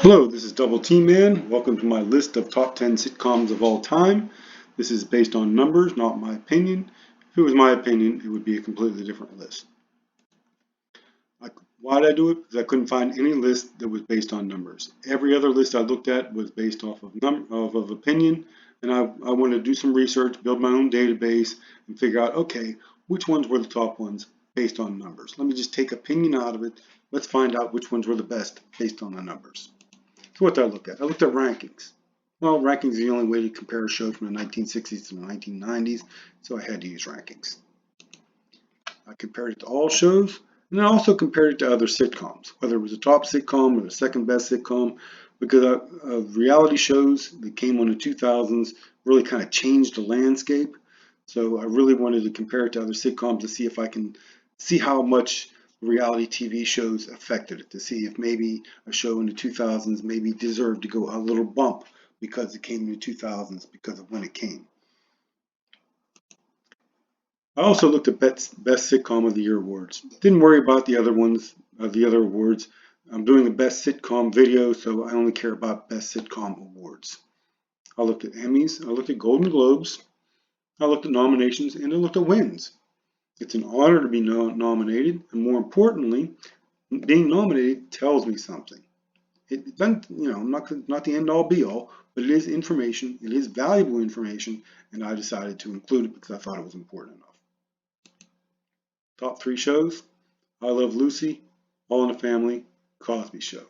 Hello, this is Double T Man. Welcome to my list of top 10 sitcoms of all time. This is based on numbers, not my opinion. If it was my opinion, it would be a completely different list. Why did I do it? Because I couldn't find any list that was based on numbers. Every other list I looked at was based off of opinion, and I wanted to do some research, build my own database, and figure out, okay, which ones were the top ones based on numbers. Let me just take opinion out of it. Let's find out which ones were the best based on the numbers. So what did I look at? I looked at rankings. Well, rankings is the only way to compare a show from the 1960s to the 1990s, so I had to use rankings. I compared it to all shows, and I also compared it to other sitcoms, whether it was the top sitcom or the second best sitcom, because reality shows that came on in the 2000s really kind of changed the landscape. So I really wanted to compare it to other sitcoms to see if I can see how much reality TV shows affected it, to see if maybe a show in the 2000s maybe deserved to go a little bump because it came in the 2000s because of when it came. I also looked at best sitcom of the year awards. Didn't worry about the other ones, the other awards. I'm doing the best sitcom video, so I only care about best sitcom awards. I looked at Emmys, I looked at Golden Globes, I looked at nominations, and I looked at wins. It's an honor to be nominated, and more importantly, being nominated tells me something. It doesn't, not the end all be all, but it is information. It is valuable information, and I decided to include it because I thought it was important enough. Top 3 shows: I Love Lucy, All in the Family, Cosby Show.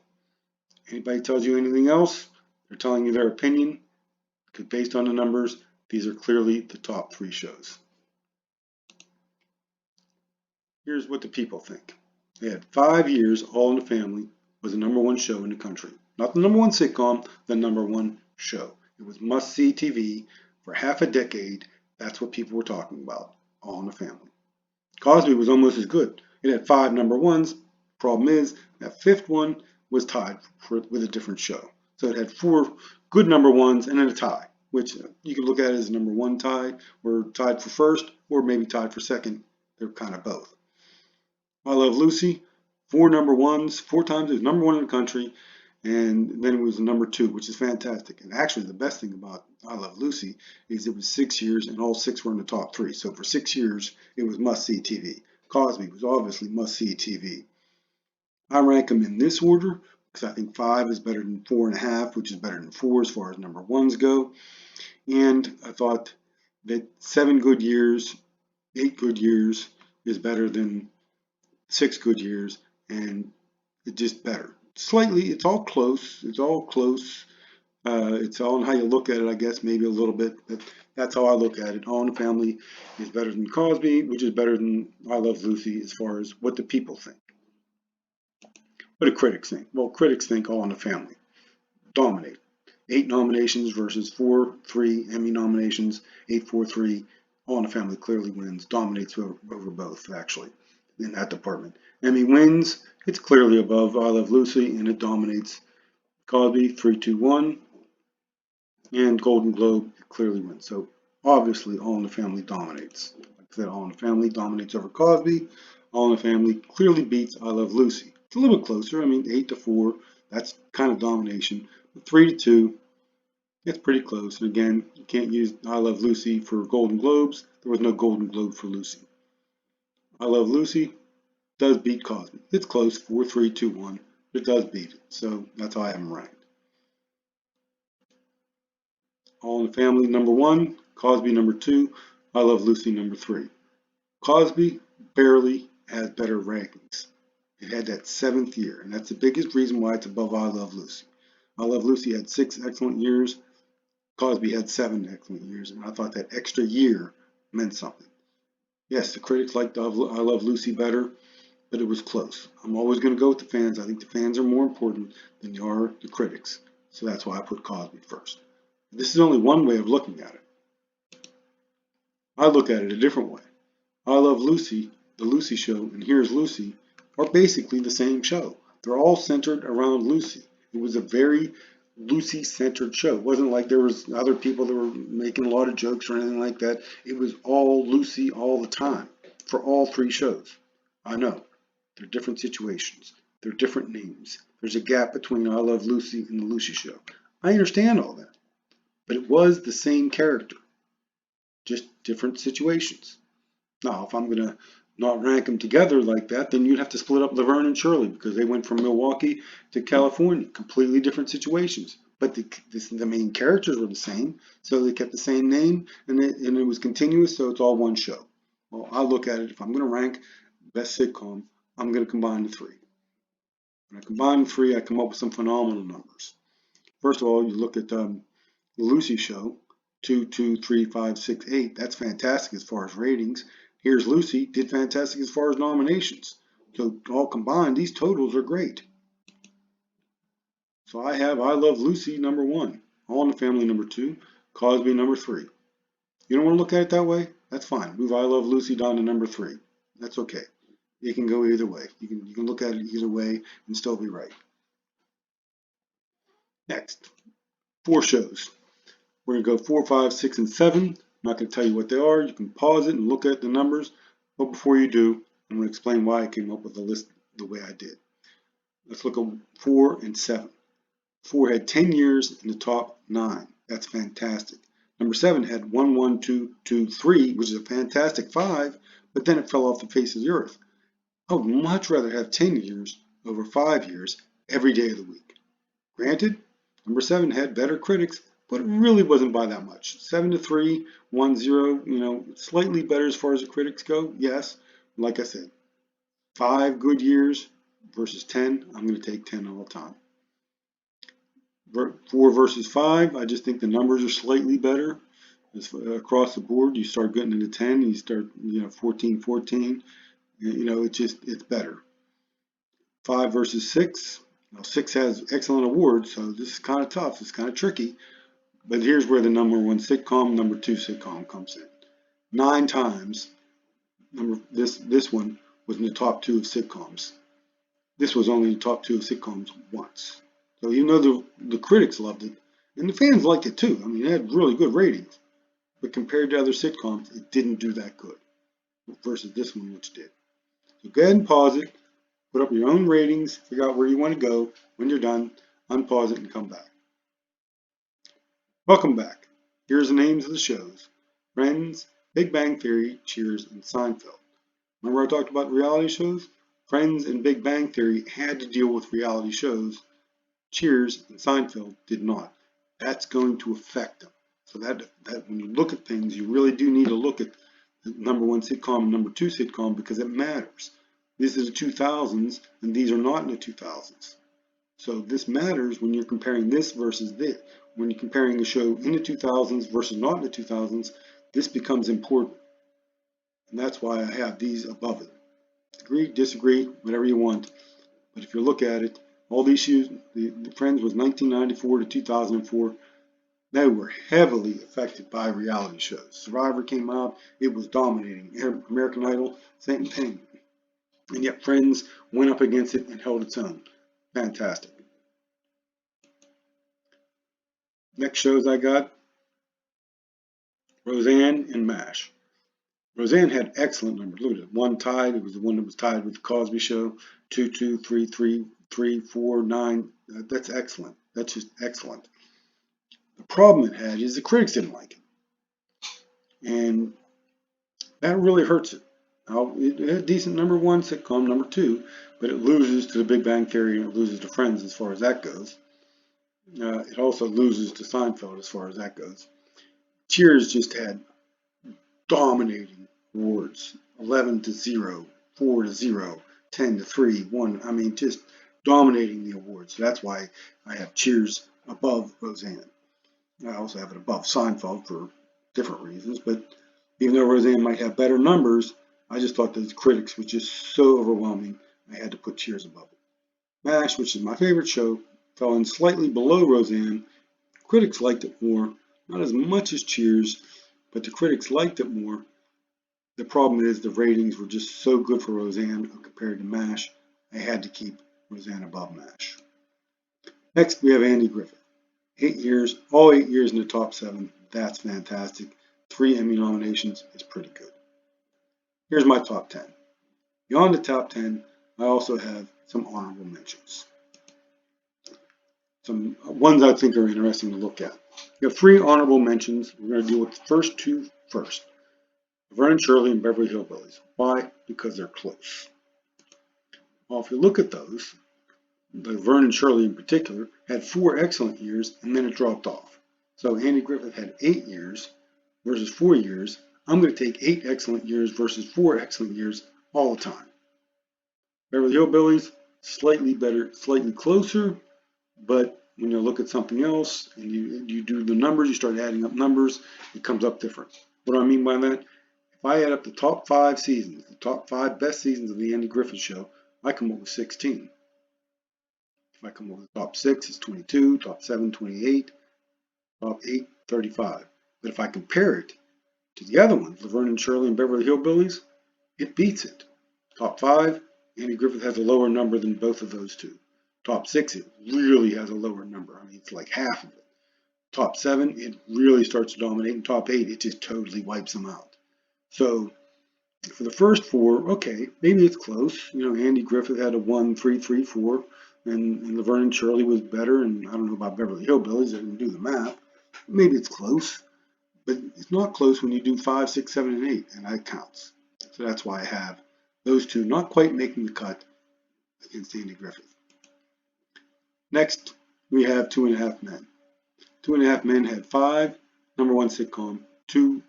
Anybody tells you anything else, they're telling you their opinion, because based on the numbers, these are clearly the top 3 shows. Here's what the people think. They had 5 years, All in the Family was the #1 show in the country. Not the #1 sitcom, the #1 show. It was must-see TV for half a decade. That's what people were talking about, All in the Family. Cosby was almost as good. It had 5 #1s. Problem is, that 5th one was tied with a different show. So it had 4 good #1s and then a tie, which you could look at it as a #1 tie, or tied for first, or maybe tied for second. They're kind of both. I Love Lucy, 4 #1s, 4 times it was #1 in the country, and then it was #2, which is fantastic. And actually, the best thing about I Love Lucy is it was 6 years, and all 6 were in the top 3. So for 6 years, it was must-see TV. Cosby was obviously must-see TV. I rank them in this order because I think 5 is better than 4.5, which is better than 4 as far as #1s go. And I thought that 7 good years, 8 good years is better than 6 good years, and it's just better. Slightly, it's all close. It's all close. It's all in how you look at it, I guess, maybe a little bit, but that's how I look at it. All in the Family is better than Cosby, which is better than I Love Lucy as far as what the people think. What do critics think? Well, critics think All in the Family dominate. 8 nominations versus 4, 3 Emmy nominations, 8, 4, 3. All in the Family clearly wins, dominates over both, actually, in that department. Emmy wins, it's clearly above I Love Lucy, and it dominates Cosby, 3, 2, 1. And Golden Globe clearly wins. So obviously All in the Family dominates. Like I said, All in the Family dominates over Cosby. All in the Family clearly beats I Love Lucy. It's a little bit closer. I mean, 8 to 4, that's kind of domination. But 3 to 2, it's pretty close. And again, you can't use I Love Lucy for Golden Globes. There was no Golden Globe for Lucy. I Love Lucy does beat Cosby. It's close, 4, 3, 2, 1. But it does beat it. So that's how I have them ranked. All in the Family #1, Cosby #2, I Love Lucy #3. Cosby barely has better rankings. It had that 7th year, and that's the biggest reason why it's above I Love Lucy. I Love Lucy had 6 excellent years. Cosby had 7 excellent years, and I thought that extra year meant something. Yes, the critics liked I Love Lucy better, but it was close. I'm always going to go with the fans. I think the fans are more important than they are the critics. So that's why I put Cosby first. This is only one way of looking at it. I look at it a different way. I Love Lucy, The Lucy Show, and Here's Lucy are basically the same show. They're all centered around Lucy. It was a very Lucy-centered show. It wasn't like there was other people that were making a lot of jokes or anything like that. It was all Lucy all the time for all 3 shows. I know, they're different situations. They're different names. There's a gap between I Love Lucy and The Lucy Show. I understand all that, but it was the same character, just different situations. Now, if I'm going to not rank them together like that, then you'd have to split up Laverne and Shirley because they went from Milwaukee to California, completely different situations. But the main characters were the same, so they kept the same name, and it was continuous, so it's all one show. Well, I look at it, if I'm going to rank best sitcom, I'm going to combine the three. When I combine the three, I come up with some phenomenal numbers. First of all, you look at the Lucy Show, 2, 2, 3, 5, 6, 8. That's fantastic as far as ratings. Here's Lucy, did fantastic as far as nominations. So all combined, these totals are great. So I have I Love Lucy number 1, All in the Family number 2, Cosby number 3. You don't want to look at it that way? That's fine. Move I Love Lucy down to number 3. That's okay. It can go either way. You can look at it either way and still be right. Next, 4 shows. We're going to go 4, 5, 6, and 7. I'm not going to tell you what they are. You can pause it and look at the numbers. But before you do, I'm going to explain why I came up with the list the way I did. Let's look at 4 and 7. 4 had 10 years in the top 9. That's fantastic. Number 7 had 1, 1, 2, 2, 3, which is a fantastic 5, but then it fell off the face of the earth. I would much rather have 10 years over 5 years every day of the week. Granted, number 7 had better critics, but it really wasn't by that much. 7 to 3, 1, 0, slightly better as far as the critics go, yes. Like I said, 5 good years versus 10, I'm going to take 10 all the time. 4 versus 5, I just think the numbers are slightly better. Across the board, you start getting into 10, and you start, 14, 14. It's better. 5 versus 6. Now, 6 has excellent awards, so this is kind of tough. It's kind of tricky. But here's where the number 1 sitcom, number 2 sitcom comes in. 9 times, this one was in the top 2 of sitcoms. This was only in the top 2 of sitcoms once. So even though the critics loved it, and the fans liked it too. I mean, it had really good ratings. But compared to other sitcoms, it didn't do that good. Versus this one, which did. So go ahead and pause it. Put up your own ratings. Figure out where you want to go. When you're done, unpause it and come back. Welcome back. Here's the names of the shows. Friends, Big Bang Theory, Cheers, and Seinfeld. Remember I talked about reality shows? Friends and Big Bang Theory had to deal with reality shows. Cheers and Seinfeld did not. That's going to affect them. So that when you look at things, you really do need to look at the number 1 sitcom and number 2 sitcom because it matters. This is the 2000s, and these are not in the 2000s. So this matters when you're comparing this versus this. When you're comparing a show in the 2000s versus not in the 2000s, this becomes important. And that's why I have these above it. Agree, disagree, whatever you want. But if you look at it, all these shows, the Friends was 1994 to 2004. They were heavily affected by reality shows. Survivor came out, it was dominating. American Idol, same thing. And yet Friends went up against it and held its own. Fantastic. Next shows I got, Roseanne and MASH. Roseanne had excellent numbers. Look at it. 1 tied. It was the one that was tied with the Cosby Show. 2, 2, 3, 3, 3, 4, 9. That's excellent. That's just excellent. The problem it had is the critics didn't like it. And that really hurts it. Now, it had a decent number 1 sitcom, number 2, but it loses to the Big Bang Theory and it loses to Friends as far as that goes. It also loses to Seinfeld as far as that goes. Cheers just had dominating awards. 11 to 0, 4 to 0, 10 to 3, 1. I mean, just dominating the awards. That's why I have Cheers above Roseanne. I also have it above Seinfeld for different reasons, but even though Roseanne might have better numbers, I just thought the critics was just so overwhelming, I had to put Cheers above it. MASH, which is my favorite show, fell in slightly below Roseanne. Critics liked it more, not as much as Cheers, but the critics liked it more. The problem is the ratings were just so good for Roseanne compared to MASH, I had to keep Roseanne above MASH. Next, we have Andy Griffith. 8 years, all 8 years in the top 7. That's fantastic. 3 Emmy nominations is pretty good. Here's my top 10. Beyond the top 10, I also have some honorable mentions. Some ones I think are interesting to look at. You have 3 honorable mentions. We're going to deal with the first 2 first. Laverne and Shirley and Beverly Hillbillies. Why? Because they're close. Well, if you look at those, Laverne and Shirley in particular had 4 excellent years and then it dropped off. So Andy Griffith had 8 years versus 4 years. I'm going to take 8 excellent years versus 4 excellent years all the time. Beverly Hillbillies, slightly better, slightly closer, but when you look at something else and you do the numbers, you start adding up numbers, it comes up different. What do I mean by that? If I add up the top 5 seasons, the top 5 best seasons of the Andy Griffith Show, I come up with 16. If I come up with the top 6, it's 22, top 7, 28, top 8, 35. But if I compare it to the other ones, Laverne and Shirley and Beverly Hillbillies, it beats it. Top 5, Andy Griffith has a lower number than both of those two. Top 6, it really has a lower number. I mean, it's like half of it. Top 7, it really starts to dominate. And top 8, it just totally wipes them out. So for the first 4, okay, maybe it's close. You know, Andy Griffith had a 1-3-3-4, and Laverne and Shirley was better. And I don't know about Beverly Hillbillies. I didn't do the math. Maybe it's close, but it's not close when you do 5, 6, 7, and 8, and that counts. So that's why I have those 2 not quite making the cut against Andy Griffith. Next, we have 2.5 Men. 2.5 Men had 5, number 1 sitcom, 2,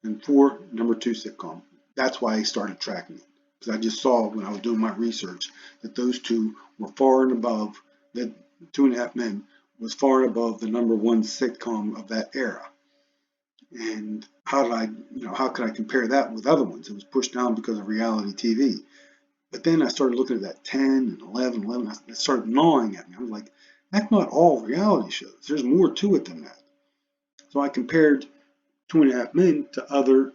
and 4, number 2 sitcom. That's why I started tracking it, because I just saw when I was doing my research that those 2 were far and above, that 2.5 Men was far and above the number 1 sitcom of that era. And how could I compare that with other ones? It was pushed down because of reality TV. But then I started looking at that 10 and 11. It started gnawing at me. I was like, that's not all reality shows. There's more to it than that. So I compared 2.5 Men to other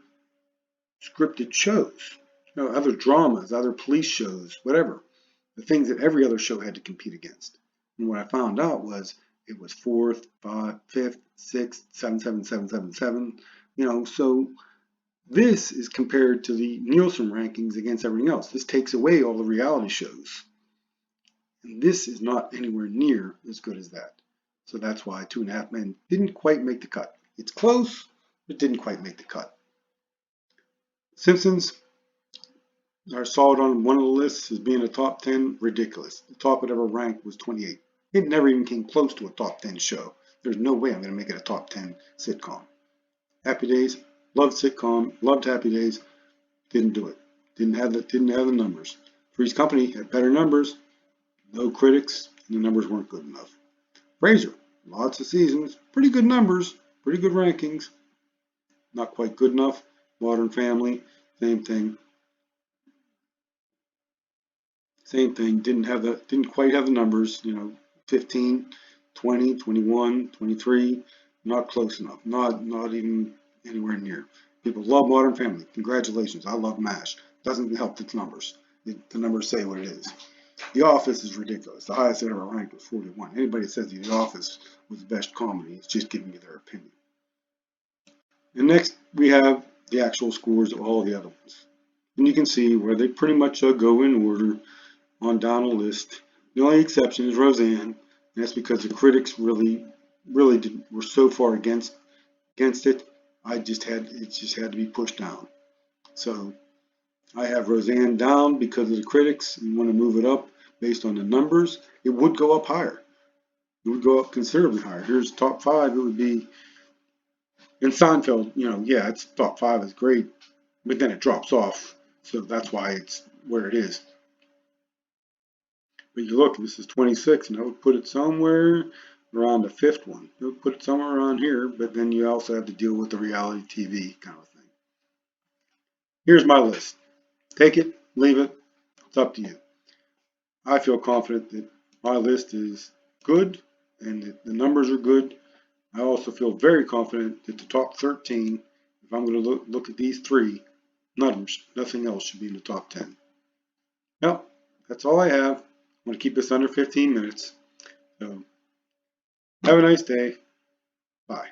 scripted shows, other dramas, other police shows, whatever. The things that every other show had to compete against. And what I found out was it was 4th, 5th, 6th, 7, so this is compared to the Nielsen rankings against everything else. This takes away all the reality shows. And this is not anywhere near as good as that. So that's why 2.5 Men didn't quite make the cut. It's close, but didn't quite make the cut. Simpsons are solid on one of the lists as being a top 10. Ridiculous. The top it ever ranked was 28. It never even came close to a top 10 show. There's no way I'm going to make it a top 10 sitcom. Happy Days, loved sitcom, loved Happy Days, didn't do it. Didn't have the numbers. Three's Company had better numbers, no critics, and the numbers weren't good enough. Frasier, lots of seasons, pretty good numbers, pretty good rankings, not quite good enough. Modern Family, same thing. Didn't quite have the numbers, 15, 20, 21, 23, not close enough, not even anywhere near. People love Modern Family. Congratulations. I love MASH. Doesn't help its numbers. The numbers say what it is. The Office is ridiculous. The highest it ever ranked was 41. Anybody that says The Office was the best comedy is just giving you their opinion. And next, we have the actual scores of all the other ones. And you can see where they pretty much go in order on down a list. The only exception is Roseanne, and that's because the critics really were so far against it. It just had to be pushed down. So I have Roseanne down because of the critics and want to move it up based on the numbers. It would go up higher. It would go up considerably higher. Here's top 5. It would be in Seinfeld. Yeah, it's top 5 is great, but then it drops off. So that's why it's where it is. But you look, this is 26, and I would put it somewhere around the 5th one. I would put it somewhere around here, but then you also have to deal with the reality TV kind of thing. Here's my list. Take it, leave it. It's up to you. I feel confident that my list is good and that the numbers are good. I also feel very confident that the top 13, if I'm going to look at these 3, nothing else should be in the top 10. Well, that's all I have. I want to keep this under 15 minutes. So, have a nice day. Bye.